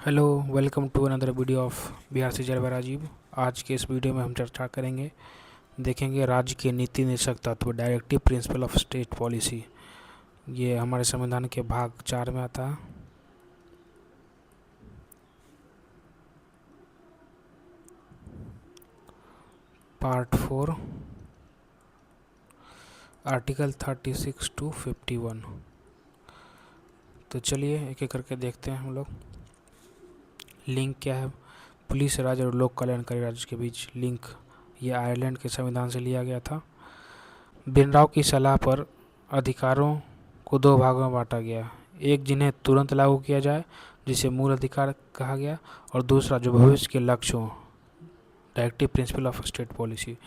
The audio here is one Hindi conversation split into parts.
Hello, welcome to another video of Bihar से जलवा राजीव। आज के इस वीडियो में हम चर्चा करेंगे, देखेंगे राज्य के नीति निर्देशक तत्व, directive principle of state policy. ये हमारे संविधान के भाग 4 में आता है। Part 4, article 36 to 51। तो चलिए एक एक करके देखते हैं हम लोग। लिंक क्या है? पुलिस राज्य और लोक कल्याणकारी राज्य के बीच लिंक, ये आयरलैंड के संविधान से लिया गया था। बिनराव की सलाह पर अधिकारों को दो भागों में बांटा गया, एक जिन्हें तुरंत लागू किया जाए जिसे मूल अधिकार कहा गया, और दूसरा जो भविष्य के लक्ष्यों, directive principle of state policy.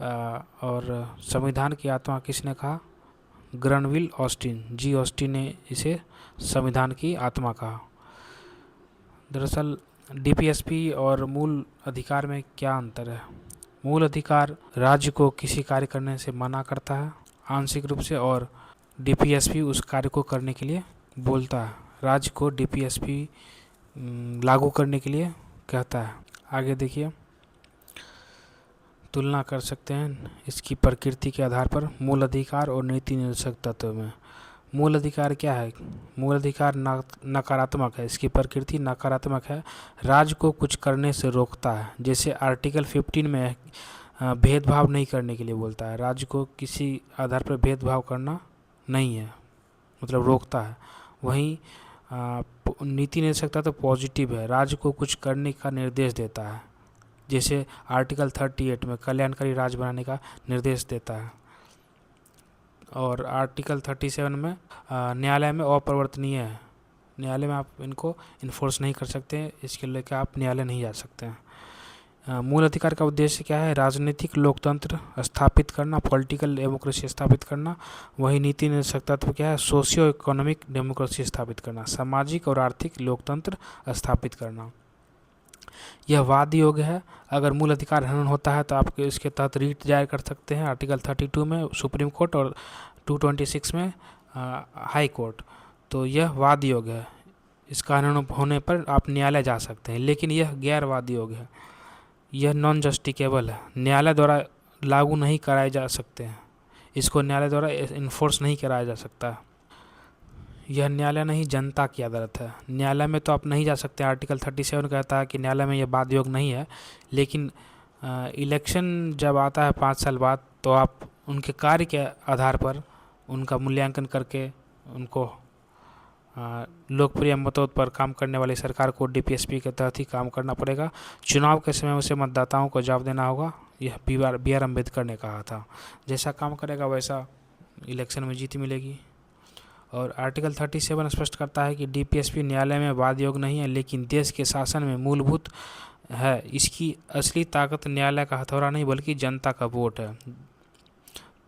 और संविधान की आत्मा किसने कहा? ग्रनविल ऑस्टिन, जी ऑस्टिन ने इसे संविधान की आत्मा कहा। दरअसल डीपीएसपी और मूल अधिकार में क्या अंतर है? मूल अधिकार राज्य को किसी कार्य करने से मना करता है आंशिक रूप से, और डीपीएसपी उस कार्य को करने के लिए बोलता है, राज्य को डीपीएसपी लागू करने के लिए कहता है। आगे देखिए, तुलना कर सकते हैं इसकी प्रकृति के आधार पर मूल अधिकार और नीति निर्देशक तत्व में। मूल अधिकार क्या है? मूल अधिकार नकारात्मक है, इसकी प्रकृति नकारात्मक है, राज्य को कुछ करने से रोकता है। जैसे आर्टिकल 15 में भेदभाव नहीं करने के लिए बोलता है, राज्य को किसी आधार पर भेदभाव करना नहीं है, मतलब रोकता है। वहीं नीति निर्देशक तत्व पॉजिटिव है, राज्य को कुछ करने का निर्देश देता है। जैसे आर्टिकल 38 में कल्याणकारी राज्य बनाने का निर्देश देता है, और आर्टिकल 37 में न्यायालय में अपरिवर्तनीय है, न्यायालय में आप इनको इन्फोर्स नहीं कर सकते, इसके लेकर आप न्यायालय नहीं जा सकते हैं। मूल अधिकार का उद्देश्य क्या है? राजनीतिक लोकतंत्र स्थापित करना, पॉलिटिकल डेमोक्रेसी स्थापित करना। वही नीति निर्देशक तत्व क्या है? सोशियो इकोनॉमिक डेमोक्रेसी स्थापित करना, सामाजिक और आर्थिक लोकतंत्र स्थापित करना। यह वाद योग्य है। अगर मूल अधिकार हनन होता है तो आप इसके तहत रीट दायर कर सकते हैं, आर्टिकल 32 में सुप्रीम कोर्ट और 226 में हाई कोर्ट। तो यह वाद योग्य है, इसका हनन होने पर आप न्यायालय जा सकते हैं, लेकिन यह गैर वाद योग्य है, यह नॉन जस्टिकेबल है, न्यायालय द्वारा लागू नहीं कराए जा सकते हैं, इसको न्यायालय द्वारा इन्फोर्स नहीं कराया जा सकता। यह न्यायालय नहीं, जनता की अदालत है। न्यायालय में तो आप नहीं जा सकते, आर्टिकल 37 कहता है कि न्यायालय में यह वाद योग्य नहीं है, लेकिन इलेक्शन जब आता है 5 साल बाद, तो आप उनके कार्य के आधार पर उनका मूल्यांकन करके उनको लोकप्रिय मतों पर काम करने वाली सरकार को डीपीएसपी के तहत ही काम करना पड़ेगा। चुनाव के समय उसे मतदाताओं को जवाब देना होगा, यह बी आर अम्बेडकर ने कहा था। जैसा काम करेगा वैसा इलेक्शन में जीत मिलेगी। और आर्टिकल 37 स्पष्ट करता है कि डीपीएसपी न्यायालय में वाद योग्य नहीं है, लेकिन देश के शासन में मूलभूत है। इसकी असली ताकत न्यायालय का हथौड़ा नहीं बल्कि जनता का वोट है।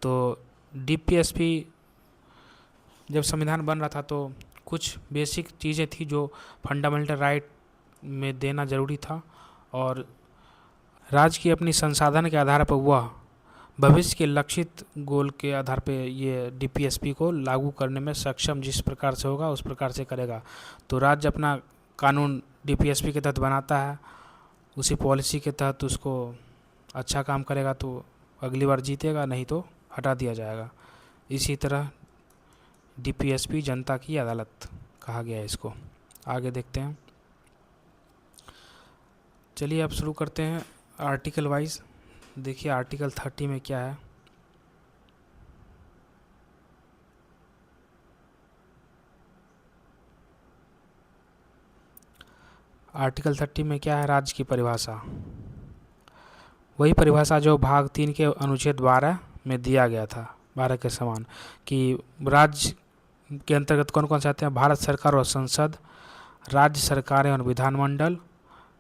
तो डीपीएसपी जब संविधान बन रहा था तो कुछ बेसिक चीज़ें थी जो फंडामेंटल राइट में देना ज़रूरी था, और राज्य की अपनी संसाधन के आधार पर वह भविष्य के लक्षित गोल के आधार पे ये डीपीएसपी को लागू करने में सक्षम जिस प्रकार से होगा उस प्रकार से करेगा। तो राज्य अपना कानून डीपीएसपी के तहत बनाता है, उसी पॉलिसी के तहत उसको अच्छा काम करेगा तो अगली बार जीतेगा, नहीं तो हटा दिया जाएगा। इसी तरह डीपीएसपी जनता की अदालत कहा गया है इसको। आगे देखते हैं, चलिए अब शुरू करते हैं आर्टिकल वाइज। देखिए आर्टिकल 30 में क्या है। आर्टिकल 30 में क्या है? राज्य की परिभाषा, वही परिभाषा जो भाग 3 के अनुच्छेद 12 में दिया गया था, 12 के समान, कि राज्य के अंतर्गत कौन कौन से आते हैं? भारत सरकार और संसद, राज्य सरकारें और विधानमंडल,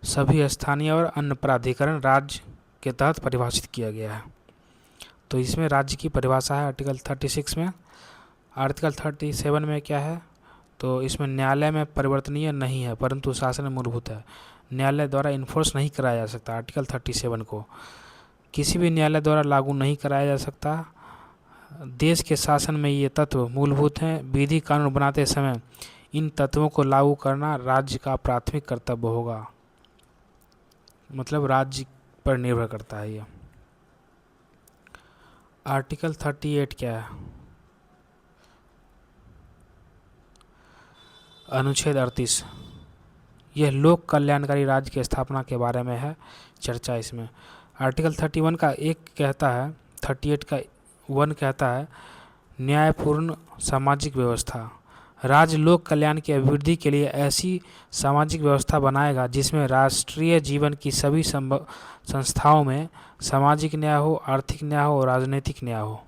सभी स्थानीय और अन्य प्राधिकरण राज्य के तहत परिभाषित किया गया है। तो इसमें राज्य की परिभाषा है आर्टिकल 36 में। आर्टिकल 37 में क्या है? तो इसमें न्यायालय में परिवर्तनीय नहीं है, परंतु शासन में मूलभूत है, न्यायालय द्वारा इन्फोर्स नहीं कराया जा सकता। आर्टिकल 37 को किसी भी न्यायालय द्वारा लागू नहीं कराया जा सकता। देश के शासन में ये तत्व मूलभूत हैं। विधि कानून बनाते समय इन तत्वों को लागू करना राज्य का प्राथमिक कर्तव्य होगा। मतलब राज्य पर निर्भर करता है ये। आर्टिकल 38 क्या है? अनुच्छेद 38, यह लोक कल्याणकारी राज्य की स्थापना के बारे में है चर्चा इसमें। आर्टिकल 31 का 1 कहता है, 38 का 1 कहता है न्यायपूर्ण सामाजिक व्यवस्था। राज्य लोक कल्याण की अभिवृद्धि के लिए ऐसी सामाजिक व्यवस्था बनाएगा जिसमें राष्ट्रीय जीवन की सभी संभव संस्थाओं में सामाजिक न्याय हो, आर्थिक न्याय हो और राजनीतिक न्याय हो।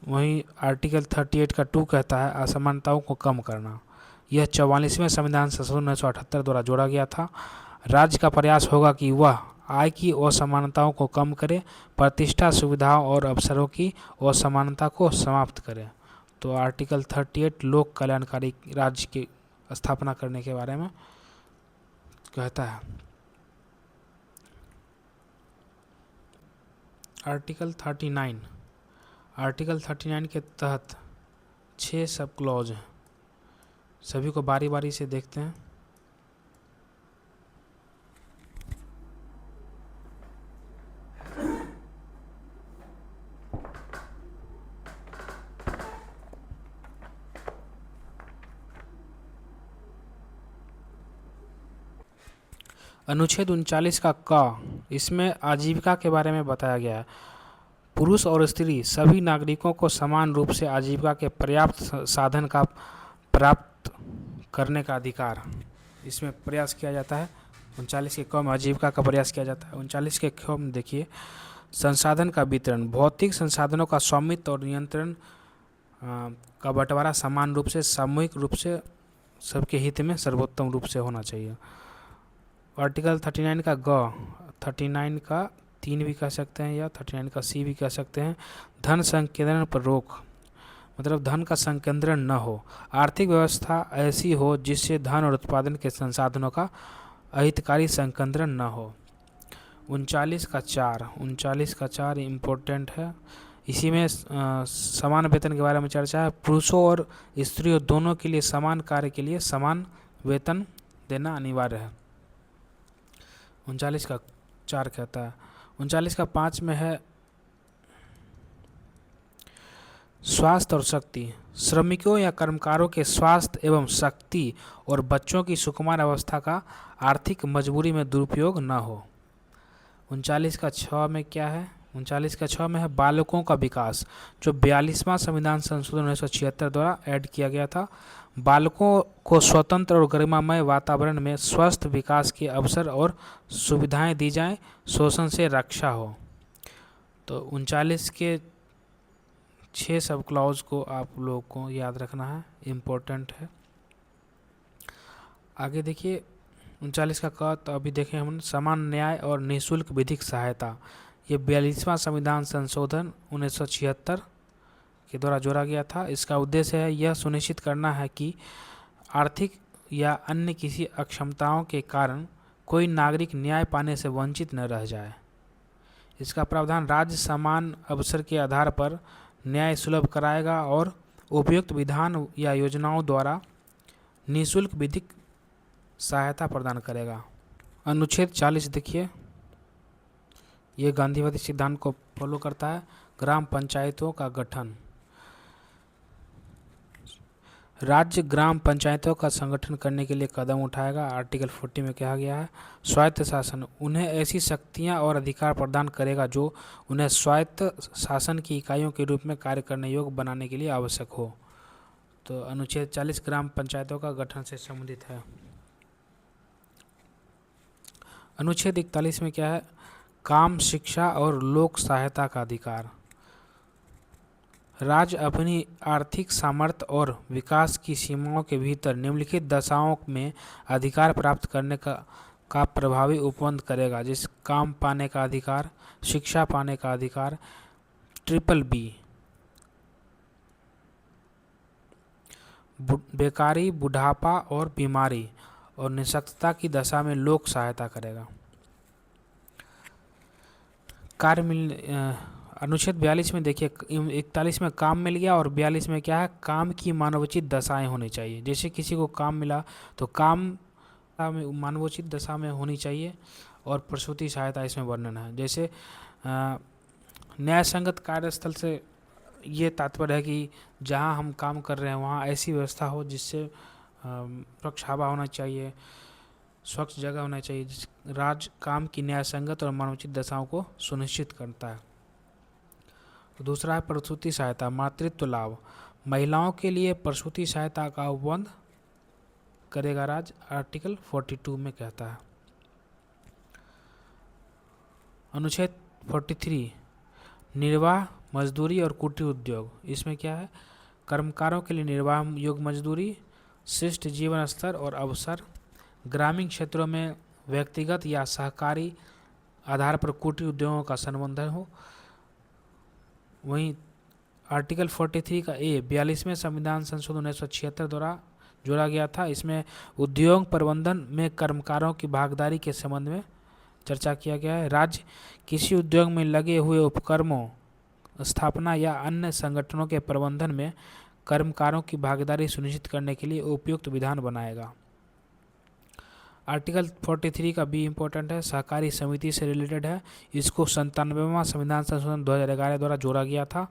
वहीं आर्टिकल 38 का 2 कहता है असमानताओं को कम करना। यह 44वें संविधान संशोधन 1978 द्वारा जोड़ा गया था। राज्य का प्रयास होगा कि वह आय की असमानताओं को कम करे, प्रतिष्ठा, सुविधाओं और अवसरों की असमानता को समाप्त करे। तो आर्टिकल 38 लोक कल्याणकारी राज्य की स्थापना करने के बारे में कहता है। आर्टिकल 39 के तहत 6 सब क्लॉज हैं। सभी को बारी बारी से देखते हैं। अनुच्छेद 39 का क, इसमें आजीविका के बारे में बताया गया है। पुरुष और स्त्री सभी नागरिकों को समान रूप से आजीविका के पर्याप्त साधन का प्राप्त करने का अधिकार इसमें प्रयास किया जाता है। 39 के क में आजीविका का प्रयास किया जाता है। 39 के ख में देखिए संसाधन का वितरण, भौतिक संसाधनों का स्वामित्व और नियंत्रण का बंटवारा समान रूप से, सामूहिक रूप से, सबके हित में सर्वोत्तम रूप से होना चाहिए। आर्टिकल 39 का ग, 39 का 3 भी कह सकते हैं या 39 का सी भी कह सकते हैं, धन संकेंद्रण पर रोक, मतलब धन का संकेंद्रण न हो। आर्थिक व्यवस्था ऐसी हो जिससे धन और उत्पादन के संसाधनों का अहितकारी संकेंद्रण न हो। 39 का 4 इम्पोर्टेंट है। इसी में समान वेतन के बारे में चर्चा है। पुरुषों और स्त्रियों दोनों के लिए समान कार्य के लिए समान वेतन देना अनिवार्य है। 39 का 4 कहता है। 39 का 5 में है स्वास्थ्य और शक्ति, श्रमिकों या कर्मकारों के स्वास्थ्य एवं शक्ति और बच्चों की सुकुमार अवस्था का आर्थिक मजबूरी में दुरुपयोग न हो। 39 का 6 में क्या है? 39 का 6 में है बालकों का विकास, जो 42वां संविधान संशोधन 1976 द्वारा ऐड किया गया था। बालकों को स्वतंत्र और गरिमामय वातावरण में स्वस्थ विकास के अवसर और सुविधाएं दी जाएं, शोषण से रक्षा हो। तो 39 के 6 सब क्लॉज को आप लोगों को याद रखना है, इम्पोर्टेंट है। आगे देखिए 39 का क, तो अभी देखें हम समान न्याय और निःशुल्क विधिक सहायता। ये 42वां संविधान संशोधन 1976 के द्वारा जोड़ा गया था। इसका उद्देश्य है यह सुनिश्चित करना है कि आर्थिक या अन्य किसी अक्षमताओं के कारण कोई नागरिक न्याय पाने से वंचित न रह जाए। इसका प्रावधान राज्य समान अवसर के आधार पर न्याय सुलभ कराएगा और उपयुक्त विधान या योजनाओं द्वारा निःशुल्क विधिक सहायता प्रदान करेगा। अनुच्छेद 40 देखिए, ये गांधीवादी सिद्धांत को फॉलो करता है। ग्राम पंचायतों का गठन, राज्य ग्राम पंचायतों का संगठन करने के लिए कदम उठाएगा। आर्टिकल 40 में कहा गया है स्वायत्त शासन उन्हें ऐसी शक्तियां और अधिकार प्रदान करेगा जो उन्हें स्वायत्त शासन की इकाइयों के रूप में कार्य करने योग्य बनाने के लिए आवश्यक हो। तो अनुच्छेद 40 ग्राम पंचायतों का गठन से संबंधित है। अनुच्छेद 41 में क्या है? काम, शिक्षा और लोक सहायता का अधिकार। राज्य अपनी आर्थिक सामर्थ्य और विकास की सीमाओं के भीतर निम्नलिखित दशाओं में अधिकार प्राप्त करने का प्रभावी उपबंध करेगा, जिस काम पाने का अधिकार, शिक्षा पाने का अधिकार, BBB, बेकारी, बुढ़ापा और बीमारी और निःशक्तता की दशा में लोक सहायता करेगा। अनुच्छेद 42 में देखिए 41 में काम मिल गया और 42 में क्या है, काम की मानवोचित दशाएं होनी चाहिए। जैसे किसी को काम मिला तो काम मानवोचित दशा में होनी चाहिए और प्रसूति सहायता इसमें वर्णन है। जैसे न्याय संगत कार्यस्थल से ये तात्पर्य है कि जहाँ हम काम कर रहे हैं वहाँ ऐसी व्यवस्था हो जिससे स्वच्छ हवा होना चाहिए, स्वच्छ जगह होना चाहिए। राज काम की न्याय संगत और मानवोचित दशाओं को सुनिश्चित करता है। दूसरा है प्रसूति सहायता, मातृत्व लाभ। महिलाओं के लिए प्रसूति सहायता का उपबंध करेगा राज्य, आर्टिकल 42 में कहता है। अनुच्छेद 43 निर्वाह मजदूरी और कुटीर उद्योग। इसमें क्या है, कर्मकारों के लिए निर्वाह योग्य मजदूरी, शिष्ट जीवन स्तर और अवसर, ग्रामीण क्षेत्रों में व्यक्तिगत या सहकारी आधार पर कुटीर उद्योगों का संवर्धन हो। वहीं आर्टिकल 43 का 42वें संविधान संशोधन 1976 द्वारा जोड़ा गया था। इसमें उद्योग प्रबंधन में कर्मकारों की भागीदारी के संबंध में चर्चा किया गया है। राज्य किसी उद्योग में लगे हुए उपक्रमों, स्थापना या अन्य संगठनों के प्रबंधन में कर्मकारों की भागीदारी सुनिश्चित करने के लिए उपयुक्त विधान बनाएगा। आर्टिकल 43 का भी इम्पोर्टेंट है, सहकारी समिति से रिलेटेड है। इसको 97वां संविधान संशोधन 2011 द्वारा जोड़ा गया था।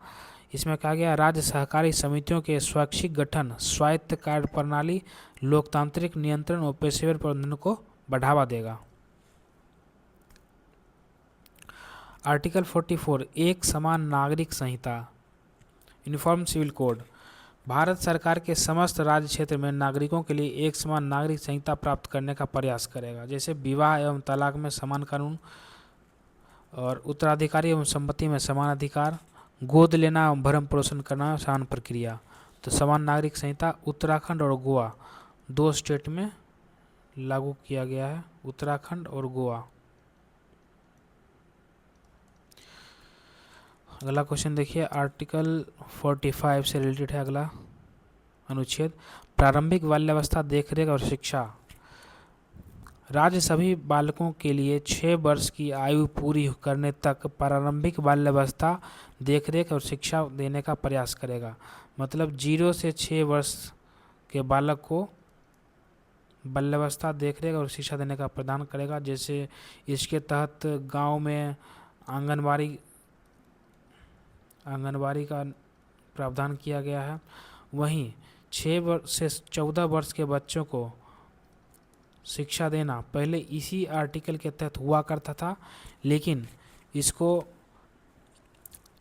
इसमें कहा गया राज्य सहकारी समितियों के स्वैच्छिक गठन, स्वायत्त कार्य प्रणाली, लोकतांत्रिक नियंत्रण और पेशेवर प्रबंधन को बढ़ावा देगा। आर्टिकल 44 एक समान नागरिक संहिता, यूनिफॉर्म सिविल कोड। भारत सरकार के समस्त राज्य क्षेत्र में नागरिकों के लिए एक समान नागरिक संहिता प्राप्त करने का प्रयास करेगा। जैसे विवाह एवं तलाक में समान कानून और उत्तराधिकारी एवं संपत्ति में समान अधिकार, गोद लेना एवं भरण पोषण करना समान प्रक्रिया। तो समान नागरिक संहिता उत्तराखंड और गोवा 2 स्टेट में लागू किया गया है, उत्तराखंड और गोवा। अगला क्वेश्चन देखिए, आर्टिकल 45 से रिलेटेड है अगला अनुच्छेद, प्रारंभिक बाल्यावस्था देखरेख और शिक्षा। राज्य सभी बालकों के लिए 6 वर्ष की आयु पूरी करने तक प्रारंभिक बाल्यावस्था देखरेख और शिक्षा देने का प्रयास करेगा। मतलब 0 से 6 वर्ष के बालक को बाल्यावस्था देखरेख और शिक्षा देने का प्रदान करेगा। जैसे इसके तहत गांव में आंगनबाड़ी का प्रावधान किया गया है। वहीं 6 से 14 वर्ष के बच्चों को शिक्षा देना पहले इसी आर्टिकल के तहत हुआ करता था, लेकिन इसको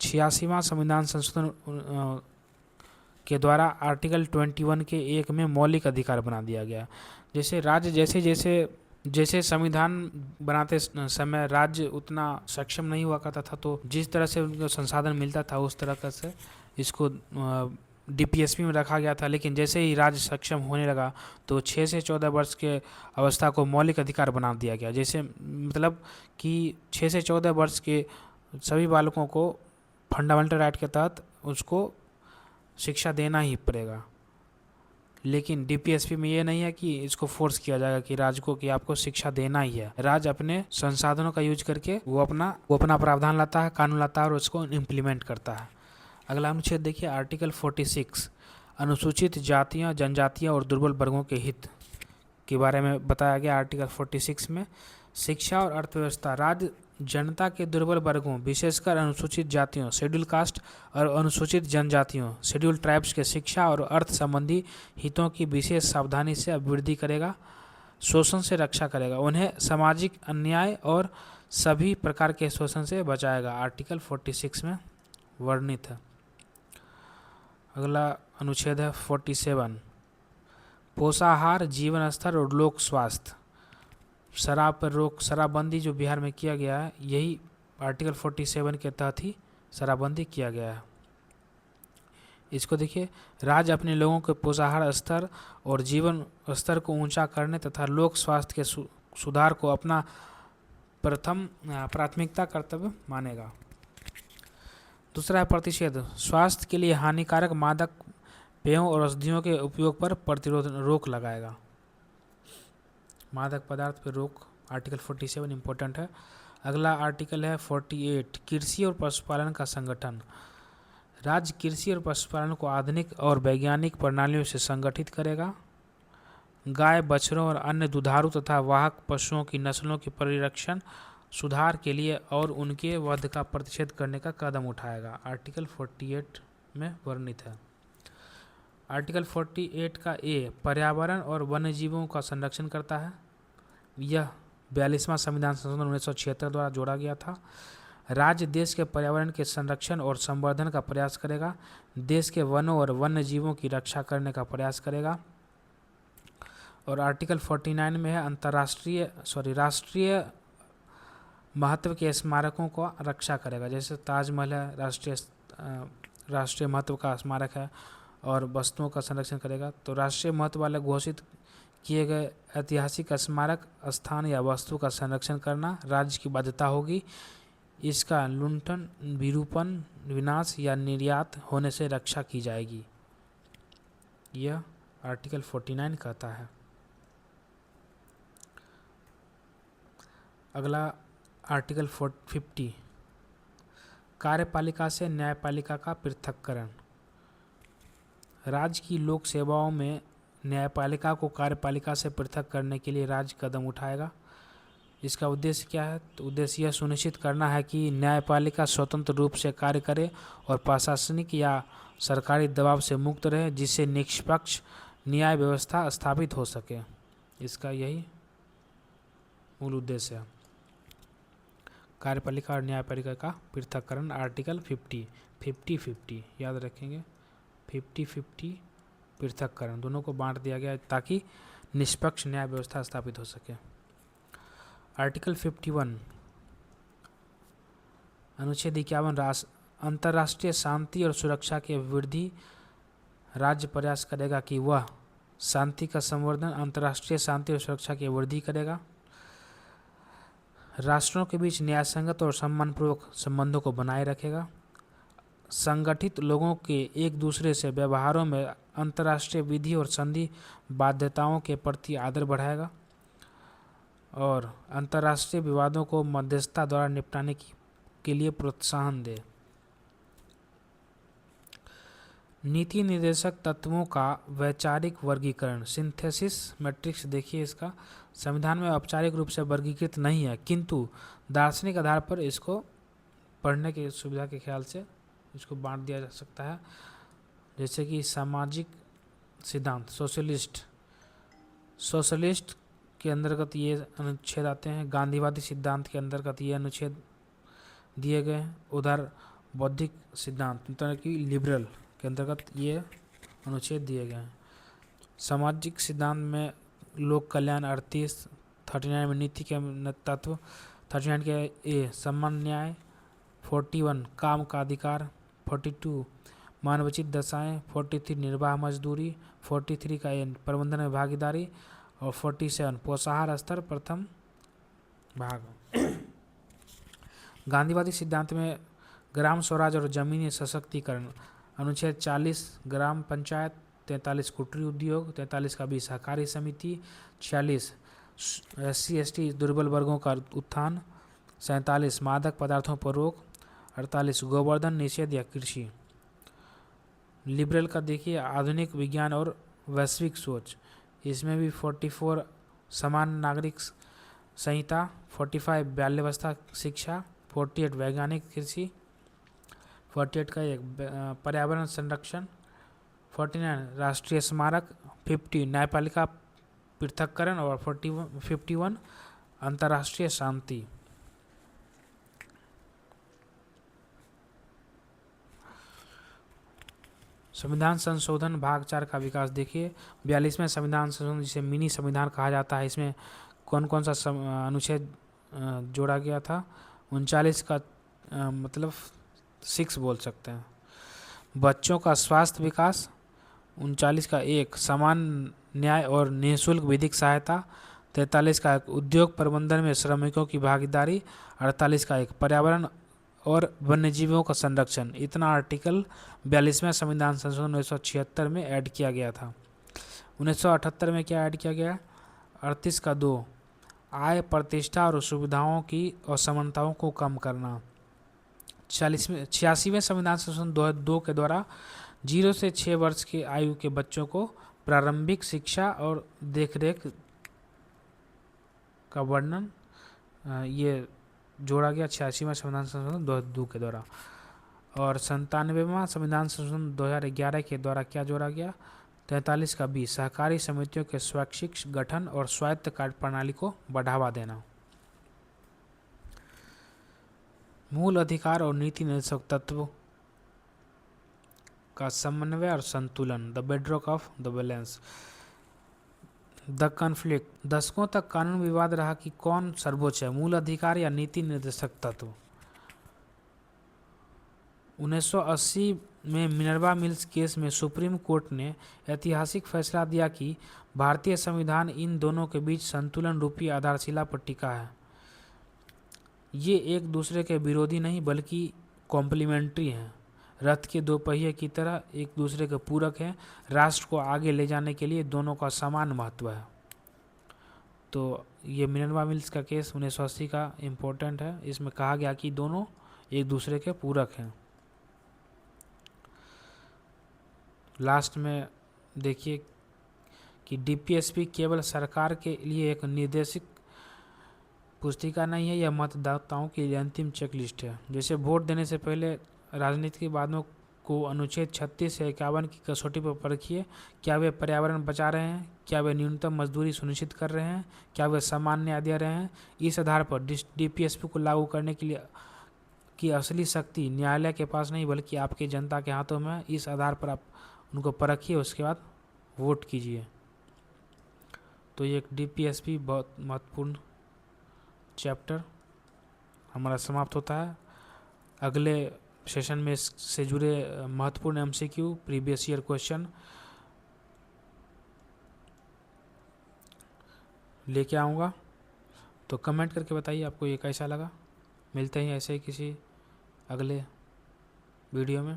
86वां संविधान संशोधन के द्वारा आर्टिकल 21 के 1 में मौलिक अधिकार बना दिया गया। जैसे राज्य जैसे संविधान बनाते समय राज्य उतना सक्षम नहीं हुआ करता था, तो जिस तरह से उनको संसाधन मिलता था उस तरह से इसको डीपीएसपी में रखा गया था। लेकिन जैसे ही राज्य सक्षम होने लगा तो 6 से 14 वर्ष के अवस्था को मौलिक अधिकार बना दिया गया। जैसे मतलब कि 6 से 14 वर्ष के सभी बालकों को फंडामेंटल राइट के तहत उसको शिक्षा देना ही पड़ेगा। लेकिन डीपीएसपी में ये नहीं है कि इसको फोर्स किया जाएगा कि राज्य को कि आपको शिक्षा देना ही है। राज्य अपने संसाधनों का यूज करके वो अपना प्रावधान लाता है, कानून लाता है और उसको इम्प्लीमेंट करता है। अगला अनुच्छेद देखिए, आर्टिकल 46 अनुसूचित जातियाँ, जनजातियाँ और दुर्बल वर्गों के हित के बारे में बताया गया। आर्टिकल 46 में शिक्षा और अर्थव्यवस्था। राज्य जनता के दुर्बल वर्गों विशेषकर अनुसूचित जातियों, शेड्यूल कास्ट और अनुसूचित जनजातियों, शेड्यूल ट्राइब्स के शिक्षा और अर्थ संबंधी हितों की विशेष सावधानी से अभिवृद्धि करेगा, शोषण से रक्षा करेगा, उन्हें सामाजिक अन्याय और सभी प्रकार के शोषण से बचाएगा। आर्टिकल 46 में वर्णित है। अगला अनुच्छेद है 47 पोषाहार, जीवन स्तर और लोक स्वास्थ्य। शराब पर रोक, शराबबंदी जो बिहार में किया गया है, यही आर्टिकल 47 के तहत ही शराबबंदी किया गया है। इसको देखिए, राज्य अपने लोगों के पोषाहार स्तर और जीवन स्तर को ऊंचा करने तथा लोक स्वास्थ्य के सुधार को अपना प्रथम प्राथमिकता कर्तव्य मानेगा। दूसरा है प्रतिषेध, स्वास्थ्य के लिए हानिकारक मादक पेयों और औषधियों के उपयोग पर प्रतिरोध रोक लगाएगा। मादक पदार्थ पर रोक, आर्टिकल 47 इम्पोर्टेंट है। अगला आर्टिकल है 48, कृषि और पशुपालन का संगठन। राज्य कृषि और पशुपालन को आधुनिक और वैज्ञानिक प्रणालियों से संगठित करेगा। गाय, बछड़ों और अन्य दुधारू तथा वाहक पशुओं की नस्लों के परिरक्षण, सुधार के लिए और उनके वध का प्रतिषेध करने का कदम उठाएगा। आर्टिकल 48 में वर्णित है। आर्टिकल 48 का ए पर्यावरण और वन्यजीवों का संरक्षण करता है। यह 42वां संविधान संशोधन 1976 द्वारा जोड़ा गया था। राज्य देश के पर्यावरण के संरक्षण और संवर्धन का प्रयास करेगा। देश के वनों और वन्यजीवों की रक्षा करने का प्रयास करेगा। और आर्टिकल 49 में है राष्ट्रीय महत्व के स्मारकों को रक्षा करेगा। जैसे ताजमहल है, राष्ट्रीय महत्व का स्मारक है और वस्तुओं का संरक्षण करेगा। तो राष्ट्रीय महत्व वाले घोषित किए गए ऐतिहासिक स्मारक, स्थान या वस्तु का संरक्षण करना राज्य की बाध्यता होगी। इसका लुंठन, विरूपण, विनाश या निर्यात होने से रक्षा की जाएगी। यह आर्टिकल 49 कहता है। अगला आर्टिकल 50, कार्यपालिका से न्यायपालिका का पृथक्करण। राज्य की लोक सेवाओं में न्यायपालिका को कार्यपालिका से पृथक करने के लिए राज्य कदम उठाएगा। इसका उद्देश्य क्या है? तो उद्देश्य यह सुनिश्चित करना है कि न्यायपालिका स्वतंत्र रूप से कार्य करे और प्रशासनिक या सरकारी दबाव से मुक्त रहे, जिससे निष्पक्ष न्याय व्यवस्था स्थापित हो सके। इसका यही मूल उद्देश्य है, कार्यपालिका और न्यायपालिका का पृथक्करण। आर्टिकल 50 याद रखेंगे, 50 पृथक्करण, दोनों को बांट दिया गया ताकि निष्पक्ष न्याय व्यवस्था स्थापित हो सके। आर्टिकल 51, अनुच्छेद 51, अंतर्राष्ट्रीय शांति और सुरक्षा के वृद्धि। राज्य प्रयास करेगा कि वह शांति का संवर्धन, अंतर्राष्ट्रीय शांति और सुरक्षा की वृद्धि करेगा। राष्ट्रों के बीच न्यायसंगत और सम्मानपूर्वक संबंधों को बनाए रखेगा। संगठित लोगों के एक दूसरे से व्यवहारों में अंतर्राष्ट्रीय विधि और संधि बाध्यताओं के प्रति आदर बढ़ाएगा और अंतर्राष्ट्रीय विवादों को मध्यस्थता द्वारा निपटाने के लिए प्रोत्साहन दे। नीति निर्देशक तत्वों का वैचारिक वर्गीकरण, सिंथेसिस मैट्रिक्स देखिए इसका। संविधान में औपचारिक रूप से वर्गीकृत नहीं है, किंतु दार्शनिक आधार पर इसको पढ़ने की सुविधा के ख्याल से इसको बांट दिया जा सकता है। जैसे कि सामाजिक सिद्धांत, सोशलिस्ट के अंतर्गत ये अनुच्छेद आते हैं। गांधीवादी सिद्धांत के अंतर्गत ये अनुच्छेद दिए गए हैं। उधर बौद्धिक सिद्धांत मतलब कि लिबरल के अंतर्गत ये अनुच्छेद दिए गए हैं। सामाजिक सिद्धांत में लोक कल्याण 39 में नीति के तत्व, 39 के ए सम्मान न्याय, 41 काम का अधिकार, 42 मानवोचित दशाएं, 43 निर्वाह मजदूरी, 43 का ए प्रबंधन में भागीदारी और 47 पोषाहार स्तर प्रथम भाग। गांधीवादी सिद्धांत में ग्राम स्वराज और जमीनी सशक्तिकरण, अनुच्छेद 40 ग्राम पंचायत, 43 कुटीर उद्योग, 43 का भी सहकारी समिति, 46 SC/ST दुर्बल वर्गों का उत्थान, 47 मादक पदार्थों पर रोक, 48 गोवर्धन निषेध या कृषि। लिबरल का देखिए आधुनिक विज्ञान और वैश्विक सोच, इसमें भी 44 समान नागरिक संहिता, 45 बाल्य अवस्था शिक्षा, 48 वैज्ञानिक कृषि, 48 का एक पर्यावरण संरक्षण, 49 राष्ट्रीय स्मारक, 50 न्यायपालिका पृथक्करण और 51 अंतर्राष्ट्रीय शांति। संविधान संशोधन भाग 4 का विकास देखिए। 42वें संविधान संशोधन जिसे मिनी संविधान कहा जाता है, इसमें कौन कौन सा अनुच्छेद जोड़ा गया था? 39 का मतलब 6 बोल सकते हैं। बच्चों का स्वास्थ्य विकास, 39 का एक समान न्याय और निःशुल्क विधिक सहायता, 43 का एक उद्योग प्रबंधन में श्रमिकों की भागीदारी, 48 का एक पर्यावरण और वन्यजीवों का संरक्षण। इतना आर्टिकल 42वें संविधान संशोधन 1976 में ऐड किया गया था। 1978 में क्या ऐड किया गया? 38 का 2 आय, प्रतिष्ठा और सुविधाओं की असमानताओं को कम करना। 86वें संविधान संशोधन 2002 के द्वारा 0 से 6 वर्ष की आयु के बच्चों को प्रारंभिक शिक्षा और देखरेख का वर्णन ये जोड़ा गया 86वां संविधान संशोधन 2002 के द्वारा। और 97वां संविधान संशोधन 2011 के द्वारा क्या जोड़ा गया? 43 का बी, सहकारी समितियों के स्वैच्छिक गठन और स्वायत्त कार्य प्रणाली को बढ़ावा देना। मूल अधिकार और नीति निर्देशक तत्व का समन्वय और संतुलन, the bedrock of the balance. The conflict, दशकों तक कानून विवाद रहा कि कौन सर्वोच्च है, मूल अधिकार या नीति निर्देशक तत्व। 1980 में मिनर्वा मिल्स केस में सुप्रीम कोर्ट ने ऐतिहासिक फैसला दिया कि भारतीय संविधान इन दोनों के बीच संतुलन रूपी आधारशिला पर टिका है। ये एक दूसरे के विरोधी नहीं बल्कि कॉम्प्लीमेंट्री हैं, रथ के दो पहिए की तरह एक दूसरे के पूरक हैं। राष्ट्र को आगे ले जाने के लिए दोनों का समान महत्व है। तो ये मिनर्वा मिल्स का केस 1980 का इम्पोर्टेंट है। इसमें कहा गया कि दोनों एक दूसरे के पूरक हैं। लास्ट में देखिए कि डीपीएसपी केवल सरकार के लिए एक निर्देशित पुस्तिका नहीं है, यह मतदाताओं के लिए अंतिम चेकलिस्ट है। जैसे वोट देने से पहले राजनीतिक वादों को अनुच्छेद 36 से 51 की कसौटी पर परखिए। क्या वे पर्यावरण बचा रहे हैं? क्या वे न्यूनतम मजदूरी सुनिश्चित कर रहे हैं? क्या वे समान न्याय दे रहे हैं? इस आधार पर डीपीएसपी को लागू करने के लिए की असली शक्ति न्यायालय के पास नहीं बल्कि आपकी जनता के हाथों में है। इस आधार पर आप उनको परखिए, उसके बाद वोट कीजिए। तो ये एक डीपीएसपी बहुत महत्वपूर्ण चैप्टर हमारा समाप्त होता है। अगले सेशन में इससे जुड़े महत्वपूर्ण एमसीक्यू, प्रीवियस ईयर क्वेश्चन लेके आऊँगा। तो कमेंट करके बताइए आपको ये कैसा लगा। मिलते हैं ऐसे ही किसी अगले वीडियो में।